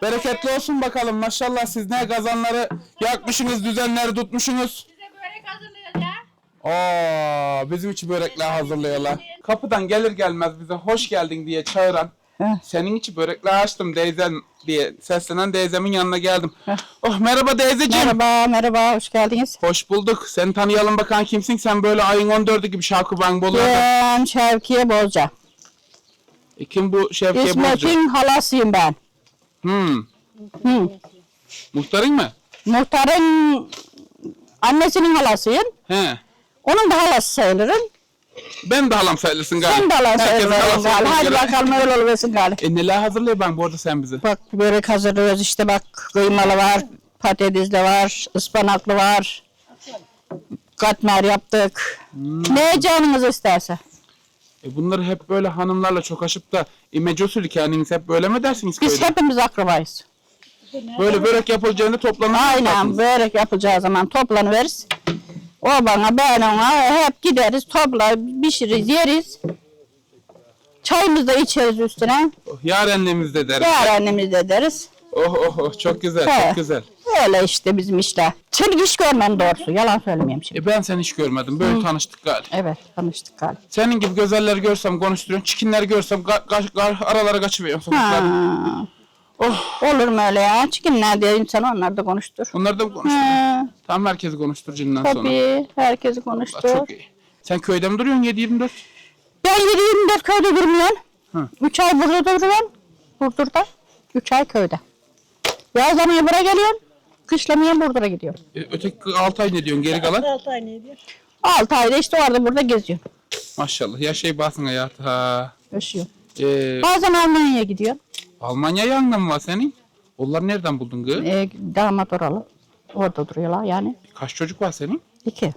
Bereketli olsun bakalım. Maşallah siz ne kazanları yakmışsınız, düzenleri tutmuşsunuz. Size börek hazırlıyoruz ya. Bizim için börekler hazırlıyorlar. Kapıdan gelir gelmez bize hoş geldin diye çağıran, senin için börekler açtım teyzen diye seslenen teyzemin yanına geldim. Oh merhaba teyzeciğim. Merhaba, hoş geldiniz. Hoş bulduk. Seni tanıyalım bakalım kimsin? Sen böyle ayın 14'ü gibi Şarkıban Bolu'da. Ben Şevkiye Bolca. Kim bu Şevkiye Bolca? İsmet'in halasıyım ben. Muhtarın mı? Muhtarın annesinin halasıyım. He. Onun da halası sayılırım. Ben de halam sayılırsın galiba. Sen de halan Herkesin sayılırsın halası galiba. olduğuna Hadi göre. bakalım öyle oluversin galiba. Neler hazırlıyor ben bu arada sen bize? Bak börek hazırlıyoruz işte bak kıymalı var, patatesli var, ıspanaklı var. Katmer yaptık. Ne canınız isterse. Bunları hep böyle hanımlarla çok aşıp da imece usulü kendiniz hep böyle mi dersiniz Biz köyde? hepimiz akrabayız. Böyle börek yapılacağını toplanır. Aynen börek yapacağı zaman toplanıveririz. O bana ben ona hep gideriz toplar pişiririz yeriz. Çayımızı da içeriz üstüne. Yarenliğimiz de deriz. Yarenimiz de deriz. Oh çok güzel He. çok güzel. Öyle işte bizim işler. Seni hiç görmem doğrusu. Yalan söylemeyeyim şimdi. Ben seni hiç görmedim. Böyle tanıştık galiba. Evet tanıştık galiba. Senin gibi güzelleri görsem konuşturuyorsun. Çikinleri görsem aralara kaçıveriyorum sokaklarda. Ha. Oh. Olur mu öyle ya? Çıkınlar diye insan onlar da konuştur. Onları da mı konuşturuyorsun? Ha. Tam herkesi konuşturacaksın sonra. Tabii herkesi Allah, konuştur. çok iyi. Sen köyde mi duruyorsun 7-24? Ben 7-24 köyde durmuyorum. Hı. 3 ay burada duruyorum. Burdur'da. 3 ay köyde. Yazlamaya buraya geliyorum. Kışlamaya Burdur'a gidiyorum. Öteki 6 ay ne diyorsun geri kalan? 6 ayda işte orada burada geziyorum. Maşallah yaşayıp basın hayatı ha. Yaşıyorum. Ee, Bazen Almanya'ya gidiyorum. Almanya yanında mı var senin? Onları nereden buldun kız? Damat oralı. Orada duruyorlar yani. Kaç çocuk var senin? 2.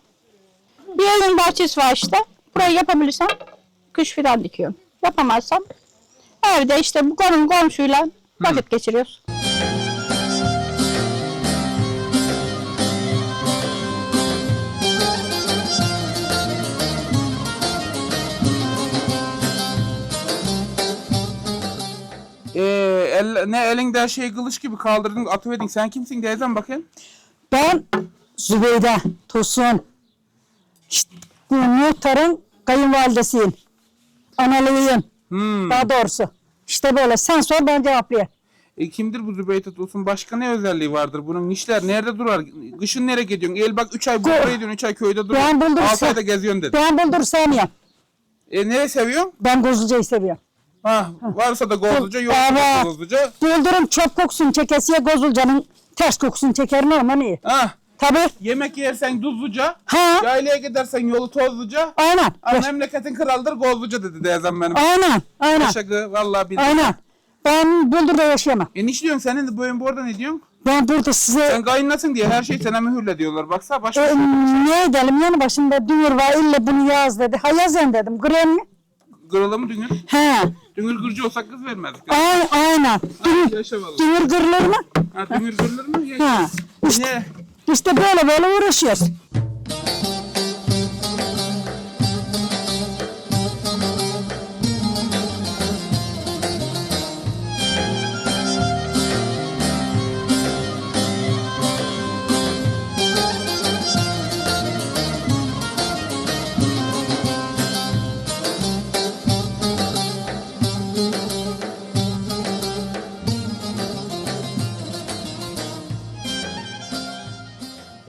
Bir evin bahçesi var işte. Burayı yapabilirsem kış filan dikiyorum. Yapamazsam evde işte bu komşuyla vakit geçiriyoruz. Ne elinde şey kılıç gibi kaldırdın atıverdin. Sen kimsin teyzem bakayım? Ben Zübeyde Tosun. İşte, bu muhtarın kayınvalidesiyim. Analıyım. Daha doğrusu. İşte böyle. Sen sor ben cevaplayayım. Kimdir bu Zübeyde Tosun? Başka ne özelliği vardır bunun? Nişler nerede durar? Kışın nereye gidiyorsun? El bak 3 ay buraya gidiyorsun, 3 ay köyde Ben duruyorsun. buldum 6 sen- ayda geziyorsun dedi. Ben Buldur sevmiyorum. Nereye seviyorsun? Ben Gozluca'yı seviyorum. Varsa da gozluca, yoksa da Evet. gozluca. Buldur'un çöp kokusunu çekesiye Gozluca'nın ters kokusunu çekerim ama iyi. Tabii. Yemek yersen tuzluca, Ha. yaylaya gidersen yolu tozluca. Aynen. Memleketin kralıdır gozluca dedi teyzem benim. Aynen. Aynen. Şaka vallahi bildim. Aynen. Ben Buldur'da yaşayamam. Ne diyorsun senin de boyun bu arada ne diyorsun? Ben burada size Sen kayınlasın diye her şey sana mühürle diyorlar. Baksana başka şey. ne edelim yanı başında dünür var illa bunu yaz dedi. Ha yazın dedim. Grem mi? Kırılı mı düngür? He. Düngür gırcı olsak kız vermezdik. Aynen. Yaşa vallahi. Dünür gırılır mı? Düngür gırılır mı? Yaşa. Ha. Ne? İşte böyle uğraşıyoruz.